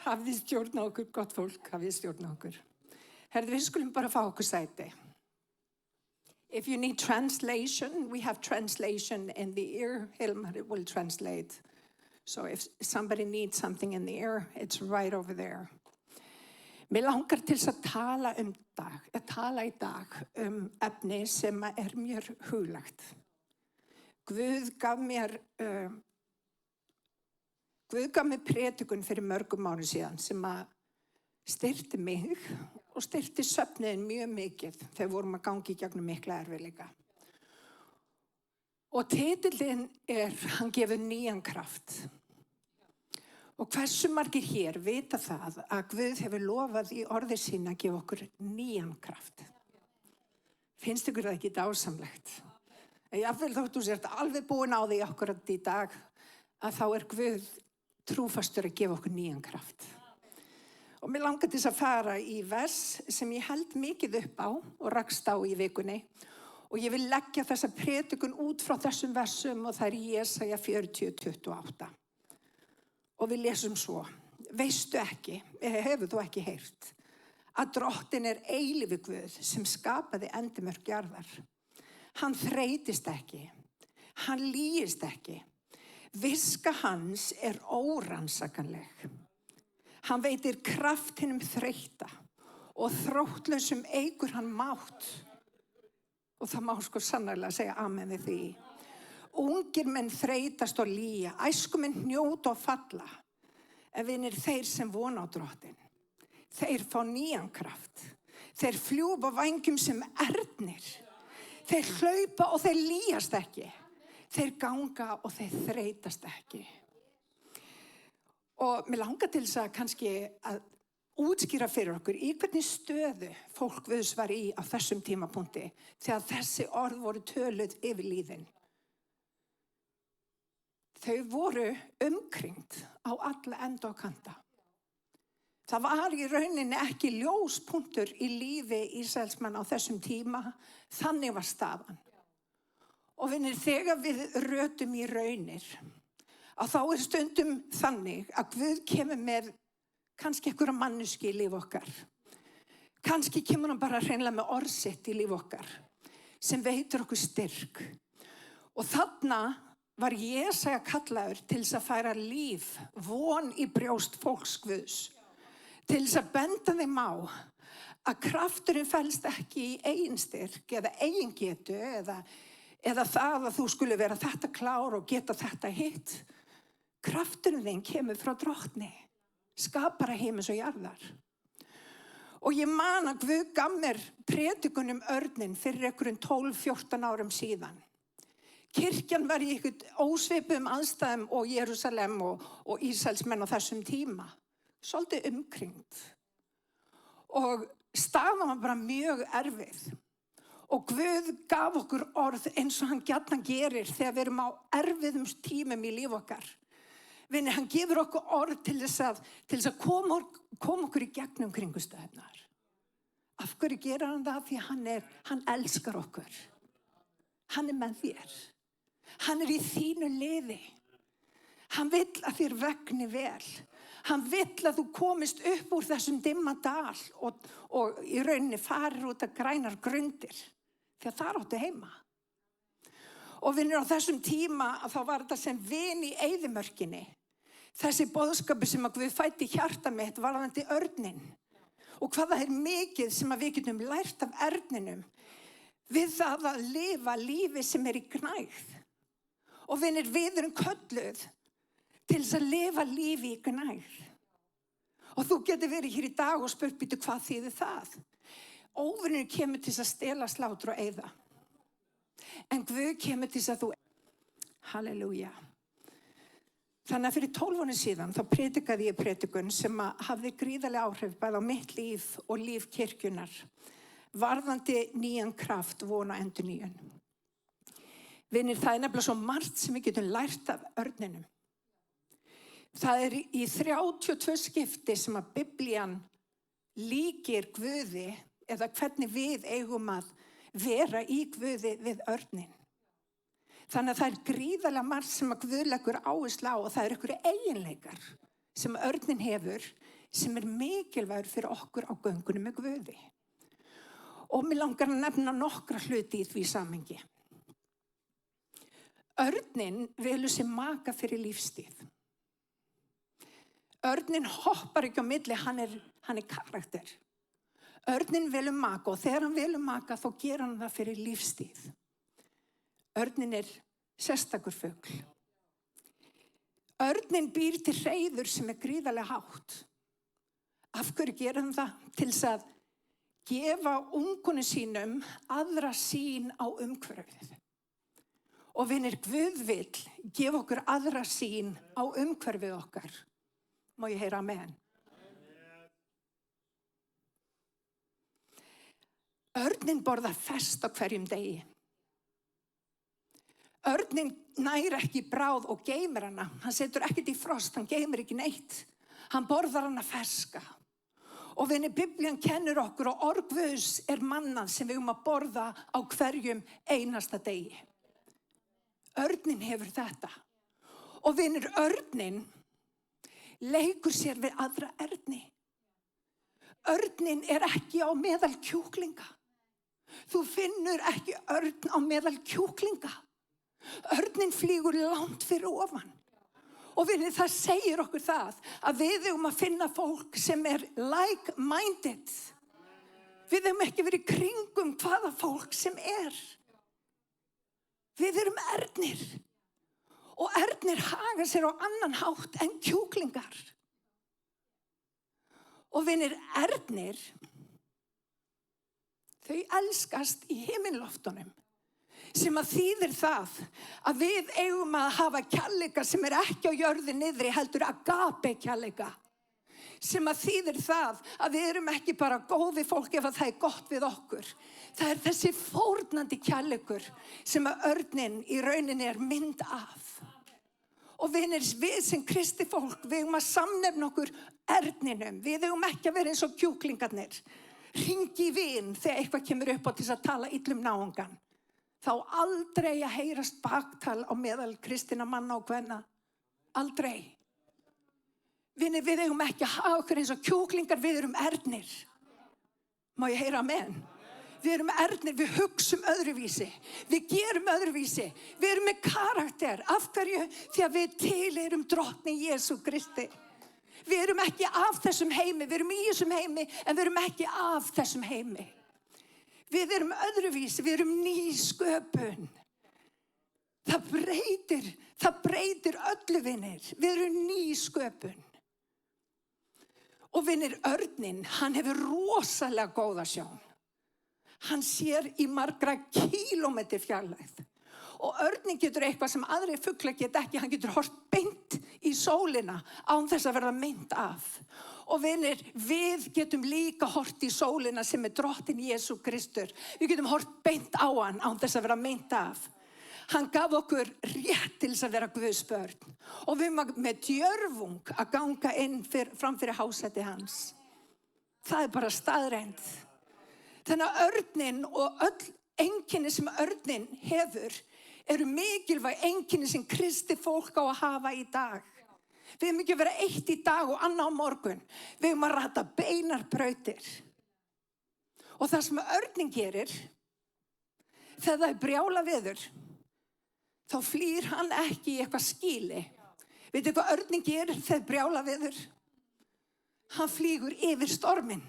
Hafið stjórn á okkur, gott fólk, hafið stjórn á okkur. Herðu, við skulum bara fá okkur sæti. If you need translation, we have translation in the ear. Hilmar will translate. So if somebody needs something in the ear, it's right over there. Mér langar til að tala í dag efni sem mér huglagt. Guð gaf mér predikun fyrir mörgum árum síðan sem styrkti mig og styrkti svefniðinn mjög mikið þegar vorum að gangi í gegnum mikla erfiðleika. Og titillinn hann gefur nýjan kraft. Og hversu margir hér vita það að Guð hefur lofað í orði sínu að gefa okkur nýjan kraft. Finnst ykkur það ekki dásamlegt? Jafnvel þótt þú sért alveg búin á því akkurat í dag að þá Guð trúfastur að gefa okkur nýjan kraft. Og mér langar til að fara í vers sem ég held mikið upp á og rakst á í vikunni. Og ég vil leggja þessa predikun út frá þessum versum og það Jesaja 40:28. Og við lesum svo, veistu ekki, hefur þú ekki heyrt, að Drottinn eilífur Guð sem skapaði endimörk jarðar. Hann þreytist ekki, hann lýgist ekki, viska hans órannsakanleg. Hann veitir kraft hinum þreytta og þróttlausum eykur hann mátt. Og það má sko sannarlega segja amen við því. Ungir menn þreytast og lýja, æskumenn hnjóta og falla. En vinir þeir sem vona á Drottinn, þeir fá nýjan kraft. Þeir fljúga á vængjum sem ernir. Þeir hlaupa og þeir lýjast ekki. Þeir ganga og þeir þreytast ekki. Og mér langar til þess að kannski að útskýra fyrir okkur í hvernig stöðu fólk Guðs var í á þessum tímapunkti þegar þessi orð voru töluð yfir lífin. Þau voru umkringt á alla enda og kanta. Það var í rauninni ekki ljóspunktur í lífi Ísraelsmanna á þessum tíma, þannig var staðan. Og vinir, þegar við rötum í raunir, að þá stundum þannig að Guð kemur með kannski einhverja manneski í líf okkar. Kannski kemur hann bara hreinlega með orð sitt í líf okkar, sem veitir okkur styrk. Og þarna var Jesaja kallaður til þess að færa líf, von í brjóst fólks Guðs. Til þess að benda þeim á að krafturinn felst ekki í eigin styrk eða eigin getu eða það að þú skuli vera þetta klár og geta þetta hitt. Krafturinn þinn kemur frá Drottni, skapara heimins og jarðar. Og ég man að Guð gaf mér predikun örninn fyrir einhverjum 12-14 árum síðan. Kirkjan var í einhvern ósvipuðum aðstæðum og Jerúsalem og Ísraelsmenn á þessum tíma. Svolítið umkringt. Og staðan var bara mjög erfið. Og Guð gaf okkur orð eins og hann gjarnan gerir þegar við erum á erfiðum tímum í líf okkar. Vinni, hann gefur okkur orð til þess að koma okkur í gegnum kringumstæðurnar. Af hverju gerir hann það? Því hann elskar okkur. Hann með þér. Hann í þínu liði. Hann vill að þér vegni vel. Hann vill að þú komist upp úr þessum dimma dal og í rauninni farir út að grænar grundir. Því að þar áttu heima. Og vinir, á þessum tíma að þá var þetta sem vin í eyðimörkinni. Þessi boðskapi sem að Guð fætti hjarta mitt varðandi örninn. Og hvað það mikið sem að við getum lært af örninum við það að lifa lífi sem í gnægð. Og vinir, við erum kölluð til þess að lifa lífi í gnægð. Og þú getur verið hér í dag og spurt, býtu, hvað þýðir það? Óvinurinn kemur til þess að stela, slátra og eyða. En Guð kemur til þess að þú... Halleluja. Þannig að fyrir 12 árum síðan þá predikaði ég predikun sem hafði gríðarlega áhrif bæði á mitt líf og líf kirkjunnar. Varðandi nýjan kraft, von og endurnýjun. Vinir, það nefnilega svo margt sem við getum lært af örninum. Það í 32 skipti sem að Biblían líkir Guði eða hvernig við eigum að vera í Guði við örnin. Þannig að það gríðarlega margt sem að Guð leggur áherslu á og það einhverju eiginleikar sem örnin hefur sem mikilvægur fyrir okkur á göngunum með Guði. Og mér langar að nefna nokkra hluti í því samhengi. Örninn velur sér maka fyrir lífstíð. Örninn hoppar ekki á milli, hann er karakter. Örninn velur maka og þegar hann velur maka þá gerir hann það fyrir lífstíð. Örninn er sérstakur fugl. Örninn býr til hreiður sem er gríðarlega hátt. Af hverju gerir hann það? Til þess að gefa ungunum sínum aðra sýn á umhverfið. Og vinir, Guð vill gefa okkur aðra sýn á umhverfið okkar. Má ég heyra amen? Örninn borðar fest á hverjum degi. Örninn nær ekki bráð og geymir hana. Hann setur ekkert í frost, hann geymir ekki neitt. Hann borðar hana ferska. Og vinir, Biblían kennir okkur og orð Guðs er mannað sem við að borða á hverjum einasta degi. Örninn hefur þetta. Og vinir, örninn leikur sér við aðra erni. Örninn er ekki á meðal kjúklinga. Þú finnur ekki örn á meðal kjúklinga. Örninn flýgur langt fyrir ofan. Og vinir, það segir okkur það að við að finna fólk sem er like-minded. Við ekki verið í kringum hvaða fólk sem er. Við erum ernir. Og ernir haga sér á annan hátt en kjúklingar. Og vinir, ernir, þau elskast í himinloftunum. Sem að þýðir það að við eigum að hafa kærleika sem er ekki á jörðu niðri, heldur agape kærleika. Sem að þýðir það að við erum ekki bara góð við fólk ef að það er gott við okkur. Það er þessi fórnandi kærleikur sem að örninn í rauninni er mynd af. Og vinir, við sem kristi fólk, við eigum að samnefna okkur erninum. Við eigum ekki að vera eins og kjúklingarnir. Hringi í vin þegar eitthvað kemur upp á til að tala illum náungan. Þá aldrei að heyrast baktal á meðal kristinna manna og kvenna. Aldrei. Vinir, við eigum ekki að hafa okkur eins og kjúklingar, við erum ernir. Má ég heyra amen? Við erum ernir, við hugsum öðruvísi. Við gerum öðruvísi. Við erum með karakter. Af hverju? Því að við tilheyrum drottni Jesú Kristi. Við erum ekki af þessum heimi, við erum í þessum heimi, en við erum ekki af þessum heimi. Við erum öðruvísi, við erum ný sköpun. Það breytir öllu, vinir. Við erum ný sköpun. Og vinir, örninn, hann hefur rosalega góða sjón. Hann sér í margra kílómetri fjarlægð. Og örninn getur eitthvað sem aðri fuglar geta ekki. Hann getur hort beint í sólina án þess að verða mynd af. Og vinir, við getum líka hort í sólina sem er drottin Jesú Kristur. Við getum hort beint á hann án þess að vera mynd af. Hann gaf okkur rétt til þess að vera Guðs börn. Og við með djörfung að ganga inn fram fyrir hásæti hans. Það er bara staðreynd. Þannig að örninn og öll einkenni sem örninn hefur eru mikilvæg einkenni sem kristi fólk á að hafa í dag. Við ekki vera eitt í dag og annað á morgun. Við að rata beinar brautir. Og það sem örninn gerir, þegar það er brjála veður, þá flýr hann ekki í eitthvað skýli. Veitu hvað örninn gerir þegar brjála veður? Hann flýgur yfir storminn.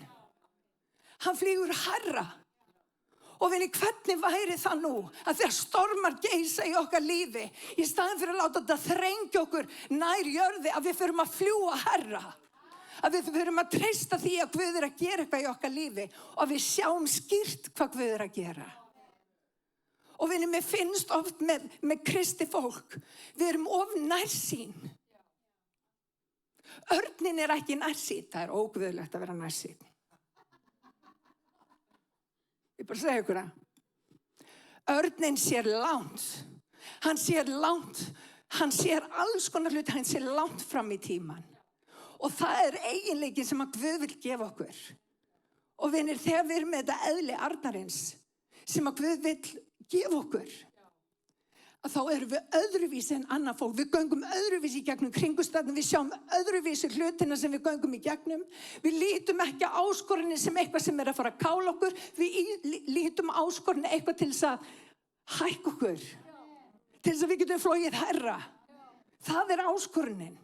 Hann flýgur hærra. Og vinni, hvernig væri það nú að þegar stormar geisa í okkar lífi, í staðin fyrir að láta þetta þrengja okkur nær jörði, að við förum að fljúga hærra. Að við förum að treysta því að Guð er að gera eitthvað í okkar lífi og að við sjáum skýrt hvað Guð er að gera. Og vinni, mér finnst oft með kristi fólk, við erum of nærsýn. Örninn er ekki nærsýn, það er óguðlegt að vera nærsýn. Ég bara segja ykkur það. Örninn sér langt. Hann sér langt. Hann sér alls konar hluti. Hann sér langt fram í tíman. Og það er eiginleiki sem að Guð vil gefa okkur. Og vinir, þegar við erum með þetta eðli arnarins sem að Guð vil gefa okkur. að þá erum við öðruvísi en annað fólk. Við göngum öðruvísi í gegnum kringumstæðurnar, við sjáum öðruvísi hlutina sem við göngum í gegnum. Við lítum ekki á áskoranir sem eitthvað sem að fara að kála okkur. Við lítum á áskoranir eitthvað til þess að hækka okkur, til þess að við getum flogið hærra. Það áskorunin.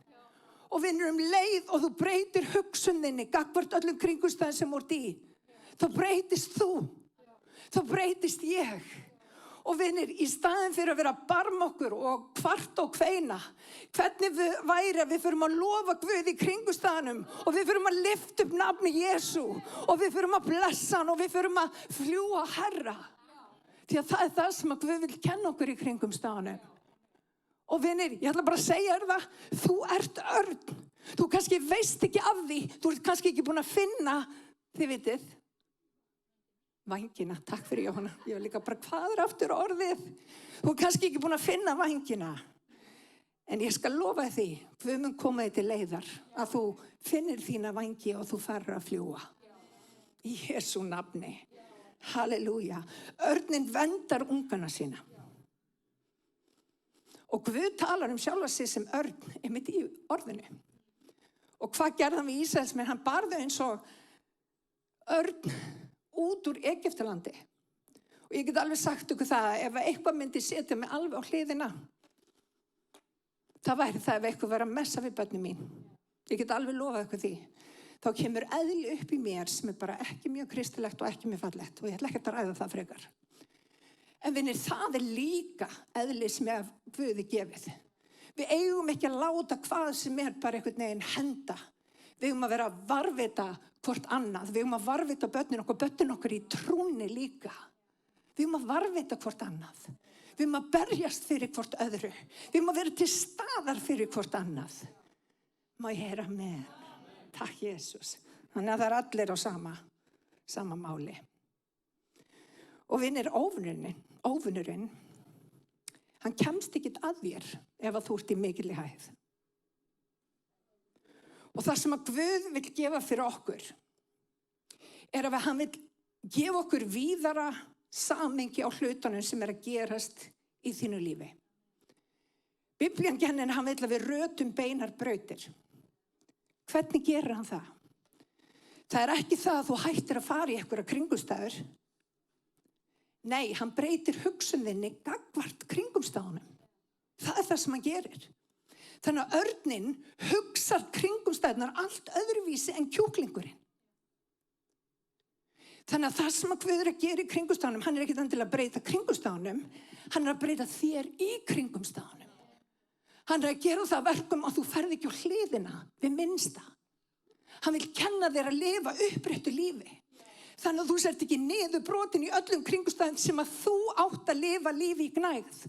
Og vinur leið og þú breytir hugsuninni gagnvart öllum kringumstæðum sem ert í. Þá breytist þú. Þá breytist ég. Og vinir, í staðin fyrir að vera að barma okkur og kvart og kveina, hvernig væri að við förum að lofa Guð í kringumstæðunum og við förum að lyfta upp nafni Jesú og við förum að blessa hann og við förum að fljúga Herra. Því að það það sem að Guð vil kenna okkur í kringumstæðunum. Og vinir, ég ætla bara að segja þér það, þú ert örn. Þú kannski veist ekki af því, þú ert kannski ekki búin að finna, þið vitið, vængina, takk fyrir Jóhanna. Ég var líka bara, hvað aftur orðið? Þú er kannski ekki búin að finna vængina. En ég skal lofa því, Guð mun koma þér til leiðar, að þú finnir þína vængi og þú farir að fljúga. Í Jesú nafni. Halleluja. Örnin verndar ungana sína. Og Guð talar sjálfa sig sem örn, einmitt í orðinu. Og hvað gerði hann við Ísraelsmenn? Hann bar þau eins og örn út úr Egyptalandi. Og ég get alveg sagt ykkur það, ef eitthvað myndi setja mig alveg á hliðina, það væri það ef eitthvað var að messa við börnin mín. Ég get alveg lofað ykkur því. Þá kemur eðli upp í mér sem bara ekki mjög kristilegt og ekki mjög fallegt. Og ég ætla ekki að ræða það frekar. En vinir, það líka eðli sem af Guði gefið. Við eigum ekki að láta hvað sem bara einhvern veginn henda. Við eigum að vera að varðveita hvort annað. Við eigum að varðveita börnin okkur í trúnni líka. Við eigum að varðveita hvort annað. Við eigum að berjast fyrir hvort öðru. Við eigum að vera til staðar fyrir hvort annað. Má ég heyra með? Takk Jesús. Þannig að það allir á sama máli. Og vinir, óvinurinn, hann kemst ekki að þér ef að þú ert í mikilli hæð. Og það sem að Guð vill gefa fyrir okkur að hann vill gefa okkur víðara samhengi á hlutunum sem að gerast í þínu lífi. Biblían kennir hann vill að við rötum beinar brautir. Hvernig gerir hann það? Það ekki það að þú hættir að fara í einhverja kringumstæður. Nei, hann breytir hugsuninni gagnvart kringumstæðunum. Það það sem hann gerir. Þannig að örnin hugsar kringumstæðunar allt öðruvísi en kjúklingurinn. Þannig að það sem að Guð að gera í kringumstæðunum, hann ekki endilega að breyta kringumstæðunum, hann að breyta þér í kringumstæðunum. Hann að gera það verkum að þú ferð ekki á hliðina við minnsta. Hann vil kenna þér að lifa uppréttu lífi. Þannig að þú sért ekki niðurbrotin í öllum kringumstæðum sem að þú átt að lifa lífi í gnægð.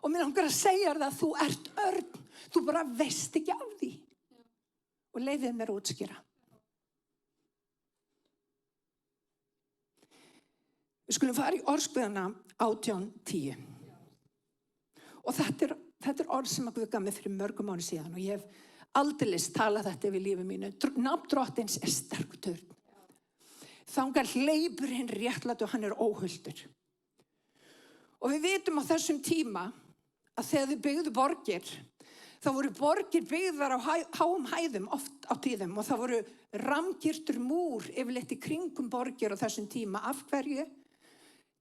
Og mér langar að segja það að þú ert örn. Þú bara veist ekki af því. Og leyfið mér að útskýra. Við skulum fara í orðskuðana 18:10. Og þetta orð sem að Guð gaf mér fyrir mörgum ári síðan. Og ég hef aldeilis talað þetta yfir lífi mínu. Nafn Drottins sterkur törn. Þangað hleypur hinn réttlátur og hann óhultur. Og við vitum á þessum tíma að þegar þau byggðu borgir, þá voru borgir byggðar á háum hæðum oft á tíðum og það voru ramgirtur múr yfirleitt í kringum borgir á þessum tíma. Af hverju?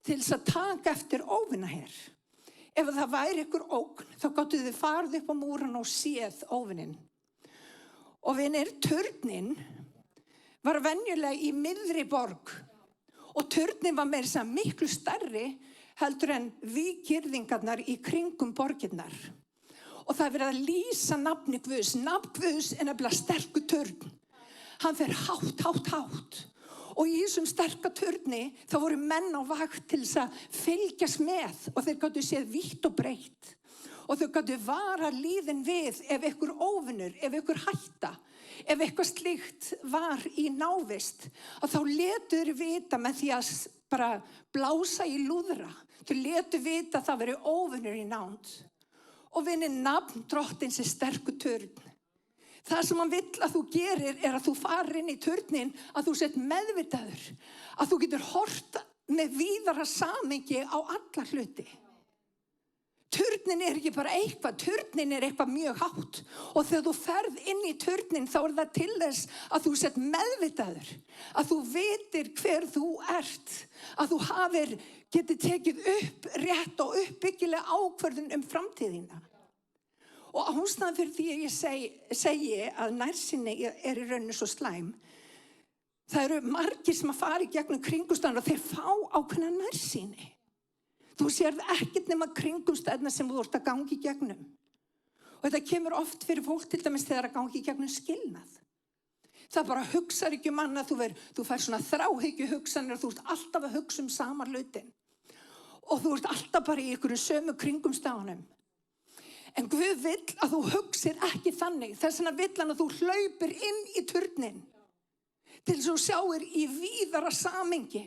Til þess að taka eftir óvinaher. Ef það væri ykkur ógn, þá gátu þau farið upp á múran og séð óvinin. Og vinir, turnin var venjulega í miðri borg og turnin var meira sem miklu stærri heldur en víggirðingarnar í kringum borgirnar. Og það verið að lýsa nafni Guðs. Nafn Guðs nefnilega sterkur turn. Hann fer hátt. Og í þessum sterka turni þá voru menn á vakt til þess að fylgjast með og þeir gátu séð vítt og breitt. Og þau gátu vara líðin við ef ykkur óvinur, ef ykkur hætta, ef eitthvað slíkt var í návist. Og þá letu þeir vita með því að bara blása í lúðra. Þau letu vita að það veri óvinur í nánd. Og vinir, nafn Drottins sterkur turn. Það sem hann vill að þú gerir að þú farir inn í turnin, að þú sett meðvitaður, að þú getur hort með víðara samhengi á alla hluti. turnin ekki bara eitthvað, turnin eitthvað mjög hátt. Og þegar þú ferð inn í turnin þá það til þess að þú sett meðvitaður, að þú vitir hver þú ert, að þú geti tekið upp rétt og uppbyggilega ákvörðun framtíðina. Og ástæðan fyrir því að ég segi að nærsýni í rauninni svo slæm, það eru margir sem að fara í gegnum kringumstæðurnar og þeir fá ákveðna nærsýni. Þú sérð ekkert nema kringumstæðurnar sem þú ert að ganga í gegnum. Og þetta kemur oft fyrir fólk til dæmis þegar að ganga í gegnum skilnað. Það bara hugsar ekki annað, þú fær svona þráhyggju hugsanir og þú ert alltaf að hugsa sama hlutin. Og þú ert alltaf bara í einhverjum sömu kringumstæðunum. En Guð vill að þú hugsir ekki þannig. Þess vegna vill hann að þú hlaupir inn í turnin til þess að þú sjáir í víðara samhengi.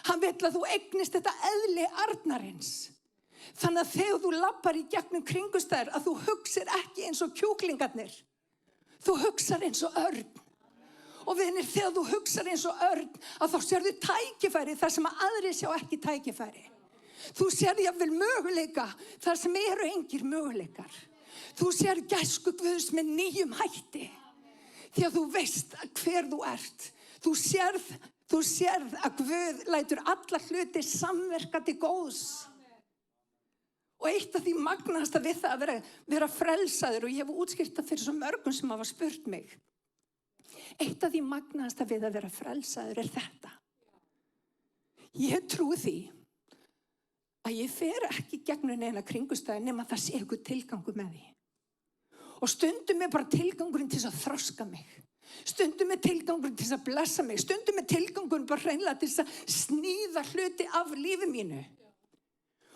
Hann vill að þú eignist þetta eðli arnarins. Þannig að þegar þú lappar í gegnum kringumstæður að þú hugsir ekki eins og kjúklingarnir. Þú hugsar eins og örn. Og vinir, þegar þú hugsar eins og örn að þá sérðu tækifæri þar sem að aðrir sjá ekki tækifæri. Þú sérðu jafnvel möguleika þar sem eru engir möguleikar. Þú sérðu gæsku Guðs með nýjum hætti. Því að þú veist hver þú ert. Þú sérð að Guð lætur alla hluti samverka til góðs. Og eitt af því magnaðasta við það að vera frelsaður, og ég hef útskýrt það fyrir svo mörgum sem hafa spurt mig. Eitt af því magnaðasta við að vera frelsaður þetta. Ég trúi því að ég fer ekki gegnum neina kringumstæður nema það sé einhver tilgangur með því. Og stundum bara tilgangurinn til að þroska mig. Stundum tilgangurinn til að blessa mig. Stundum tilgangurinn bara hreinlega til að sníða hluti af lífi mínu.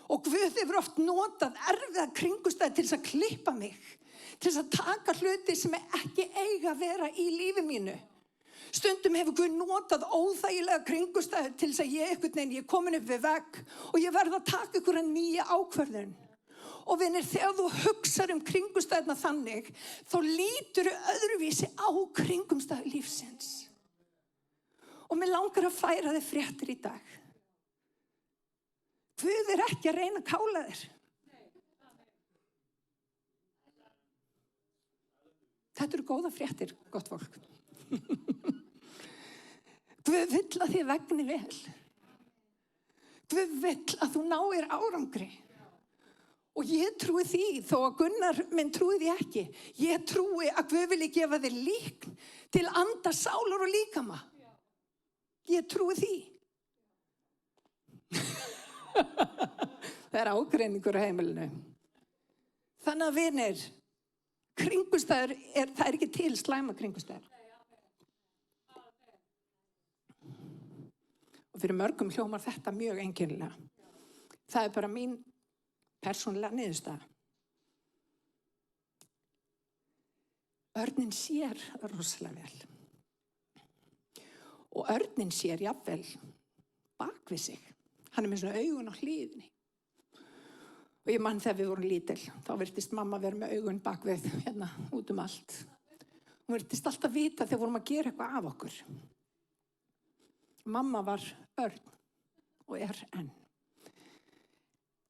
Og Guð hefur oft notað erfiða kringumstæður til að klippa mig. Til að taka hluti sem ekki eiga að vera í lífi mínu. Stundum hefur Guð notað óþægilega kringumstæður til að ég er komin upp við vegg og ég verð að taka einhverja nýja ákvörðun. Og vinir, þegar þú hugsar kringumstæðurnar þannig, þá lítur öðruvísi á kringumstæður lífsins. Og mér langar að færa þér fréttir í dag. Guð ekki að reyna að kála þér. Þetta eru góða fréttir, gott fólk. Guð vill að þið vegni vel. Guð vill að þú náir árangri. Og ég trúi því, þó að Gunnar minn trúi því ekki. Ég trúi að Guð vilji gefa þér líkn til anda, sálar og líkama. Ég trúi því. Það ágreiningur á heimilinu. Þannig að vinir, kringumstæður, það ekki til slæma kringumstæður. Og fyrir mörgum hljómar þetta mjög einkennilega. Það bara mín persónulega niðurstaða. Örninn sér rosalega vel. Og örninn sér jafnvel bak við sig. Hann með svona augun á hlíðinni. Og ég man þegar við vorum lítil, þá virtist mamma vera með augun bak við hérna út allt. Hún virtist alltaf vita þegar vorum að gera eitthvað af okkur. Mamma var örn og enn.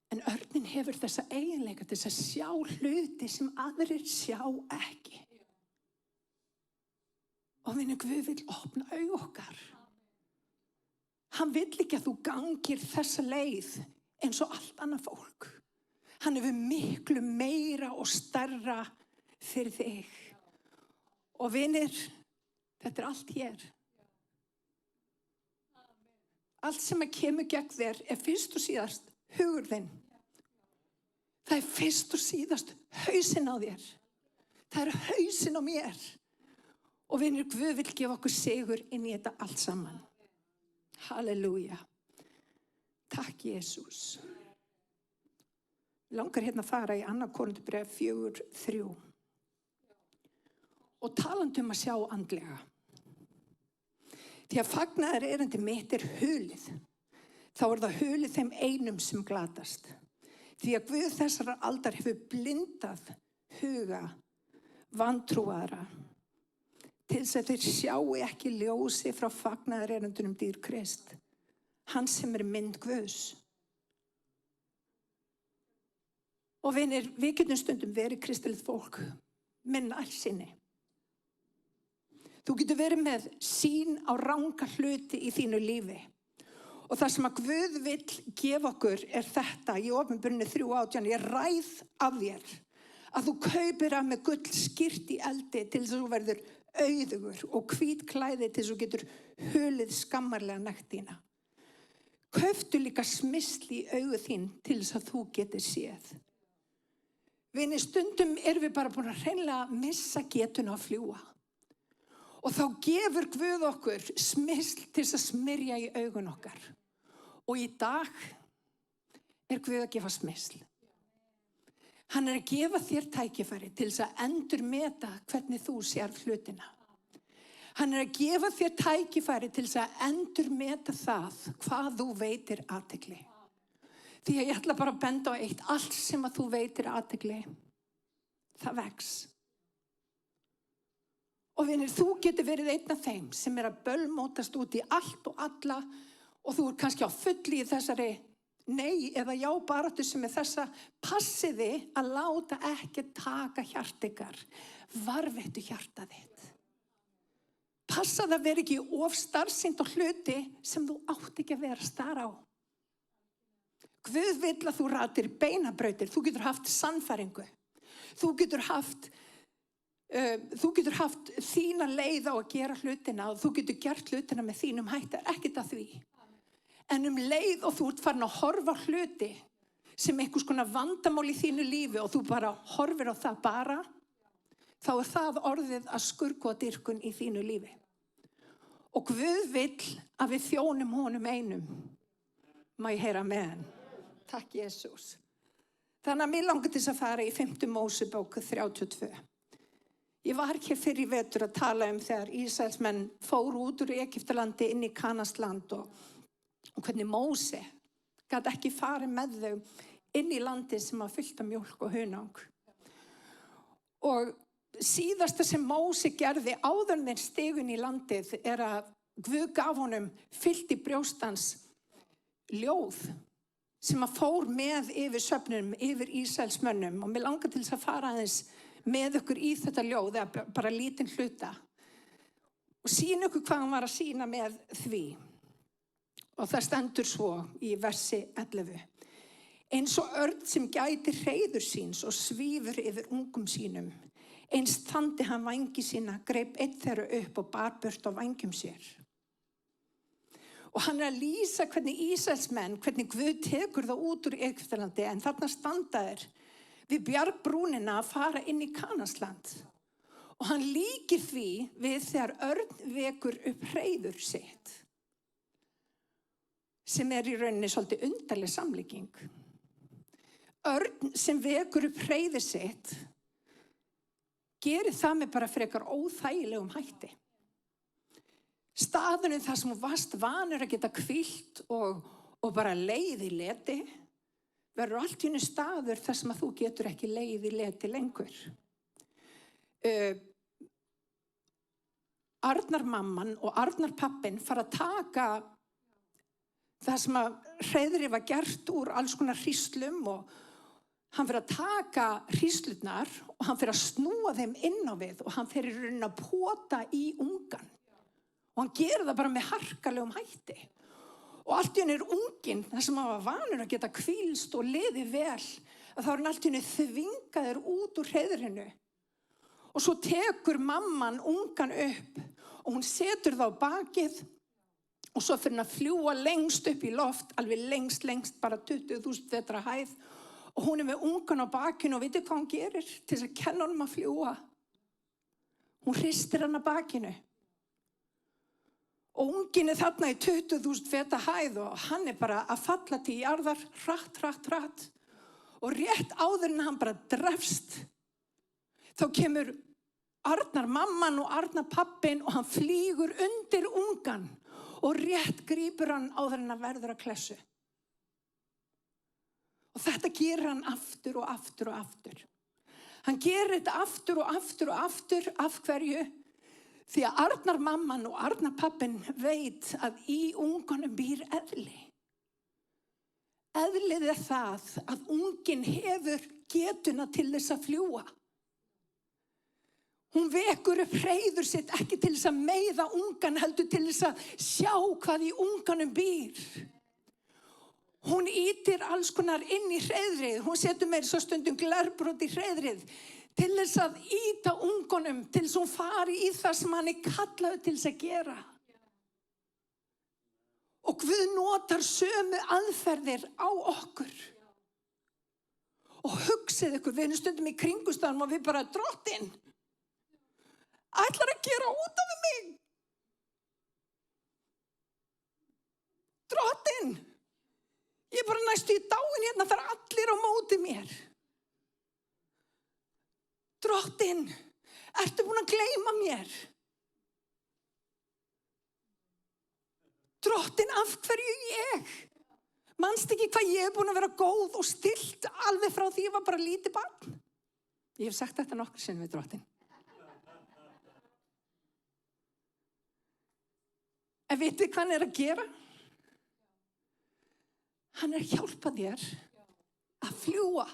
En örnin hefur þessa eiginleika til að sjá hluti sem aðrir sjá ekki. Og vinur, Guð vill opna augu okkar. Hann vill ekki að þú gangir þessa leið eins og allt annað fólk. Hann hefur miklu meira og stærra fyrir þig. Og vinir, þetta allt hér. Allt sem kemur gegn þér fyrst og síðast hugur þinn. Það fyrst og síðast hausinn á þér. Það hausinn á mér. Og vinur, Guð vill gefa okkur sigur inn í þetta allt saman. Halleluja. Takk, Jesús. Langar hérna að fara í 2. Korinthubréf 4:3. Og talandi að sjá andlega. Því að fagnaðar erindi mitt hulið. Þá það hulið þeim einum sem glatast. Því að Guð þessarar aldar hefur blindað huga vantrúaðra. Til þess að þeir sjái ekki ljósi frá fagnaðar erindunum dýr Krist. Hann sem mynd Guðs. Og vinir, við getum stundum verið kristilegt fólk með nærsinni. Þú getur verið með sýn á ranga hluti í þínu lífi. Og það sem að Guð vill gefa okkur þetta í Opinberun 3:18. Ég ræð af þér að þú kaupir af með gull skýrt í eldi til þess að þú verður auðugur og hvít klæði til þess að þú getur hulið skammarlega nekt þína. Kauptu líka smyrsl í augu þín til þess að þú getur séð. Vinir, stundum erum við bara búin að hreinlega missa getuna að fljúga. Og þá gefur Guð okkur smyrsl til þess að smyrja í augun okkar. Og í dag Guð að gefa smyrsl. Hann að gefa þér tækifæri til þess að endurmeta hvernig þú sér hlutina. Hann að gefa þér tækifæri til þess að endurmeta það hvað þú veitir athygli. Því að ég ætla bara að benda á eitt, allt sem að þú veitir athygli, það vex. Og vinir, þú getur verið einn af þeim sem að bölmótast út í allt og alla og þú kannski á fulli í þessari nei eða já baráttu sem þessa. Passiði að láta ekki taka hjarta ykkar. Varðveittu hjarta þitt. Passaði að vera ekki of starfsynt á hluti sem þú átt ekki að vera starf á. Guð vill að þú ratir beinabrautir. Þú getur haft sannfæringu. Þú getur haft þína leið á að gera hlutina og þú getur gert hlutina með þínum hætti, ekkert að því. En leið og þú ert farin að horfa á hluti sem einhvers konar vandamál í þínu lífi og þú bara horfir á það bara, þá það orðið að skurðgoðdýrkun í þínu lífi. Og Guð vill að við þjónum honum einum. Má ég heyra með hann? Takk Jesús. Þannig að mér langar til að fara í 5. Mósebók 32. Ég var hér fyrir í vetur að tala þegar Ísraelsmenn fóru út úr Egyptalandi inn í Kanaansland og hvernig Móse gat ekki farið með þau inn í landi sem var fullt af mjólk og hunang. Og síðasta sem Móse gerði áður en þeir stigu inn í landið að Guð gaf honum fyllt í brjóstans ljóð sem að fór með yfir söfnunum, yfir Ísraelsmönnum og mér langar til þess að fara aðeins með ykkur í þetta ljóð, eða bara lítinn hluta og sýna ykkur hvað hann var að sýna með því. Og það stendur svo í versi 11. Eins og örn sem gætir hreiður síns og svífur yfir ungum sínum, eins þandi hann vængi sína, greip einn þeirra upp og bar burt á vængjum sér. Og hann að lýsa hvernig Ísraelsmenn, hvernig Guð tekur það út úr Egyptalandi, en þarna standa þeir við bjargbrúnina að fara inn í Kanansland. Og hann líkir því við þegar örn vekur upp hreiður sitt, sem í rauninni svolítið undarleg samlíking. Örn sem vekur upp hreiður sitt, gerir það með bara frekar óþægilegum hætti. Staðurinn þar sem þú varst vanur að geta hvílt og bara leið í leti, verður allt í einu staður þar sem að þú getur ekki leið í leti lengur. Arnarmamman og Arnarpappin fara að taka það sem að hreiðri var gert úr alls konar hríslum og hann fyrir að taka hríslurnar og hann fyrir að snúa þeim inn á við og hann fyrir að reyna að pota í ungan. Og hann gerir það bara með harkalegum hætti. Og allt í einu unginn, þar sem hann var vanur að geta hvílst og liði vel, að þá hann allt í einu þvingaður út úr hreiðrinu. Og svo tekur mamman ungan upp og hún setur það á bakið og svo fyrir hann að fljúa lengst upp í loft, alveg lengst, bara 20.000 fetra hæð. Og hún með ungan á bakinu og veitir hvað hún gerir til þess að kenna honum að fljúa. Hún hristir hann á bakinu. Og unginn þarna í 20.000 feta hæð og hann bara að falla til jarðar, hratt. Og rétt áður en hann bara drefst, þá kemur Arnarmamman og Arnarpappin og hann flýgur undir ungan og rétt grípur hann áður en hann verður að klessu. Og þetta gerir hann aftur og aftur. Hann gerir þetta aftur og aftur, af hverju? Því að Arnarmamman og Arnarpappin veit að í unganum býr eðli. Eðlið er það að unginn hefur getuna til þess að fljúga. Hún vekur upp hreiður sitt ekki til þess að meiða ungan, heldur til þess að sjá hvað í unganum býr. Hún ýtir alls konar inn í hreiðrið. Hún setur meira svo stundum glerbrot í hreiðrið til þess að ýta ungunum, til þess að hún fari í það sem hann er kallaður til þess að gera. Og Guð notar sömu aðferðir á okkur. Og hugsið ykkur, við erum stundum í kringumstæðum og við bara, Drottinn, ætlar að gera út af mig. Drottinn, ég er bara næstu í dáin hérna, það er allir á móti mér. Drottinn, ertu búin að gleyma mér? Drottinn, af hverju ég? Manstu ekki hvað ég er búin að vera góð og stillt alveg frá því ég var bara lítið barn? Ég hef sagt þetta nokkru sinnum við Drottinn. En vitið hvað hann er að gera? Hann er að hjálpa þér að fljúga.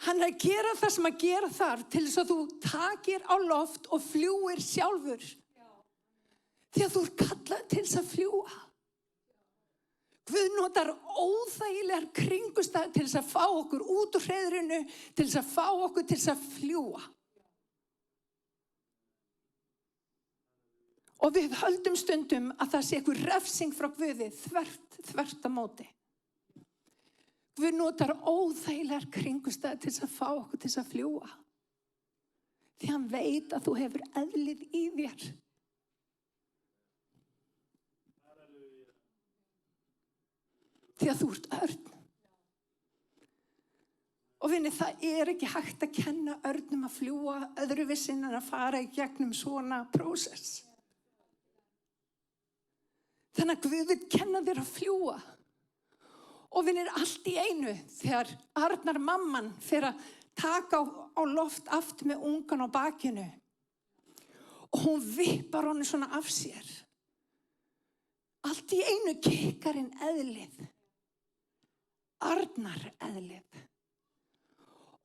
Hann er að gera það sem að gera þarf til þess að þú takir á loft og fljúir sjálfur. Því að þú er kallað til þess að fljúga. Guð notar óþægilegar kringumstæður til þess að fá okkur út úr hreiðrinu, til þess að fá okkur til þess að fljúga. Og við höldum stundum að það sé einhver refsing frá Guði þvert á móti. Guð notar óþægilegar kringumstæður til þess að fá okkur til þess að fljúga. Því hann veit að þú hefur eðlið í þér. Því að þú ert örn. Og vinni, það er ekki hægt að kenna örnum að fljúga öðruvísi en að fara í gegnum svona prósess. Þannig að Guð vill kenna þér að fljúga. Og vinni, allt í einu þegar Arnar mamman fer að taka á loft aftur með ungan á bakinu og hún vippar honum svona af sér. Allt í einu kikkar inn eðlið. Arnar eðlið.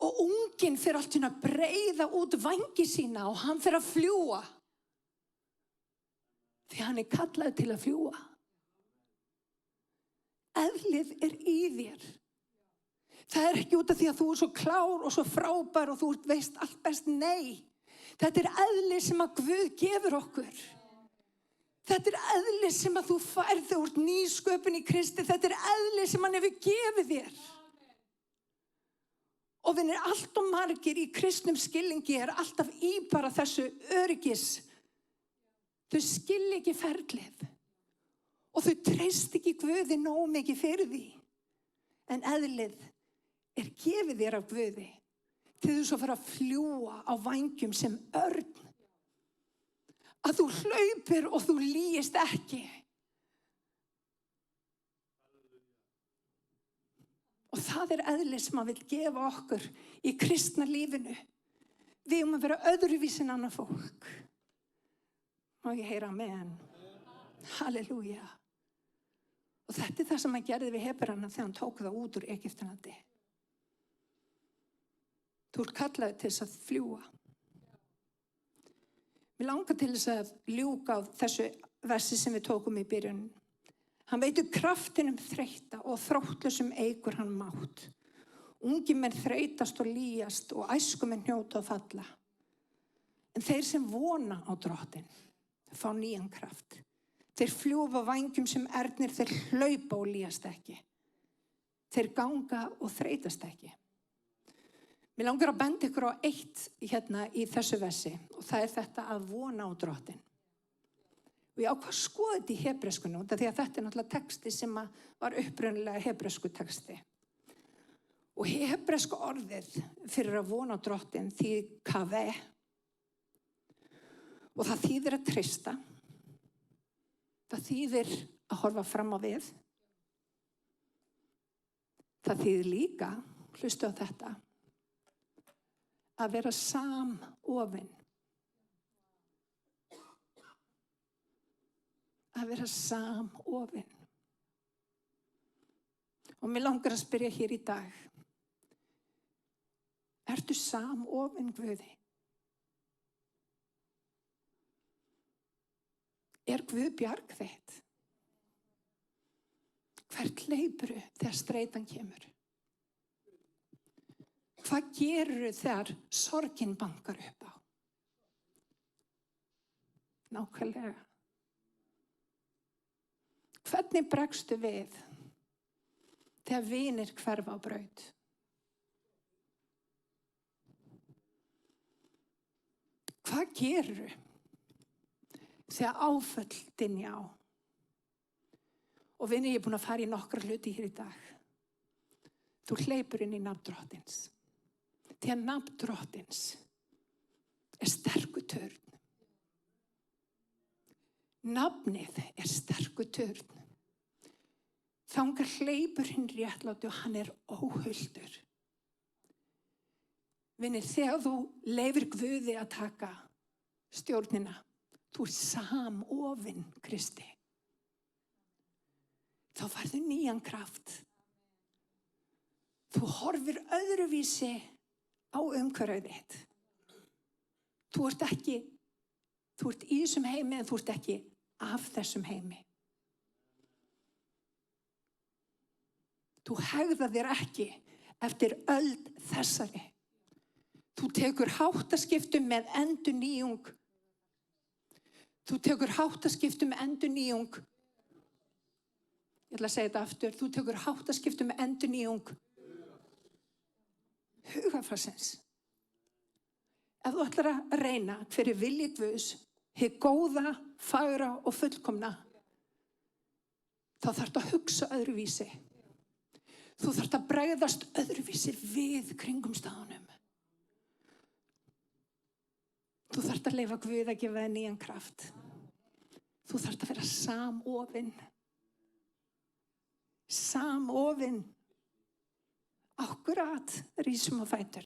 Og unginn fer allt í einu að breiða út vængi sína og hann fer að fljúga. Því hann er kallaður til að fljúga. Eðlið er í þér. Það er ekki út af því að þú er svo klár og svo frábær og þú veist allt best. Nei, þetta er eðlið sem að Guð gefur okkur. Þetta er eðlið sem að þú færð þegar þú ert nýsköpun í Kristi. Þetta er eðlið sem hann hefur gefið þér. Og vinir, allt og margir í kristnum skilningi er alltaf í bara þessu öryggis. Þau skilja ekki ferlið. Og þau treyst ekki Guði nóg mikið fyrir því. En eðlið er gefið þér af Guði til þess að fara að fljúga á vængjum sem örn. Að þú hlaupir og þú lýgist ekki. Og það er eðlið sem hann vill gefa okkur í kristna lífinu. Við erum að vera öðruvísi en annað fólk. Má ég heyra amen? Halleluja. Og þetta er það sem hann gerði við Hebreana þegar hann tók það út úr Egyptalandi. Þú ert kallaður til þess að fljúga. Mér langar til þess að ljúka á þessu versi sem við tókum í byrjun. Hann veitur kraftinum þreytta og þróttlausum eigur hann mátt. Ungir menn þreytast og lýjast og æskumenn hnjóta og falla. En þeir sem vona á Drottinn fá nýjan kraft. Þeir fljúga vængjum sem ernir, þeir hlaupa og lýjast ekki. Þeir ganga og þreytast ekki. Mér langar að benda ykkur á eitt hérna í þessu versi og það er þetta að vona á Drottinn. Og ég ákvað að skoða þetta í hebreskunni út af því að þetta er náttúrulega texti sem var upprunalega hebresku texti. Og hebresku orðið fyrir að vona á Drottinn þýðir kave. Og það þýðir að treysta. Það þýðir að horfa fram á við. Það þýðir líka, hlustu á þetta, að vera samofin. Að vera samofin. Og mér langar að spyrja hér í dag. Ertu samofin Guði? Er Guð bjarg þitt? Hvert hleypurðu þegar streitan kemur? Hvað gerurðu þegar sorgin bankar upp á? Nákvæmlega. Hvernig bregstu við þegar vinir hverfa á braut? Hvað gerurðu þegar áföll dynja á? Og vinir, ég er búin að fara í nokkra hluti hér í dag. Þú hleypur inn í nafn Drottins. Því að nafn Drottins er sterkur törn. Nafnið er sterkur törn. Þangað hleypur hinn réttláti og hann er óhultur. Vinir, þegar þú leyfir Guði að taka stjórnina, þú er samofin Kristi. Þá færðu nýjan kraft. Þú horfir öðruvísi á umhverfið þitt. Þú ert í þessum heimi en þú ert ekki af þessum heimi. Þú hegðar þér ekki eftir öld þessari. Þú tekur háttaskiptum með endurnýjung. Þú tekur háttaskiptum með endurnýjung. Ég ætla að segja þetta aftur. Þú tekur háttaskiptum með endurnýjung hugarfarsins. Ef þú ætlar að reyna fyrir vilji Guðs, hið góða, fagra og fullkomna, þá þarftu að hugsa öðruvísi. Þú þarft að bregðast öðruvísi við kringumstæðunum. Þú þarft að leyfa Guð að gefa þér nýjan kraft. Þú þarft að vera samofin. Samofin. Akkurat, rísum á fætur.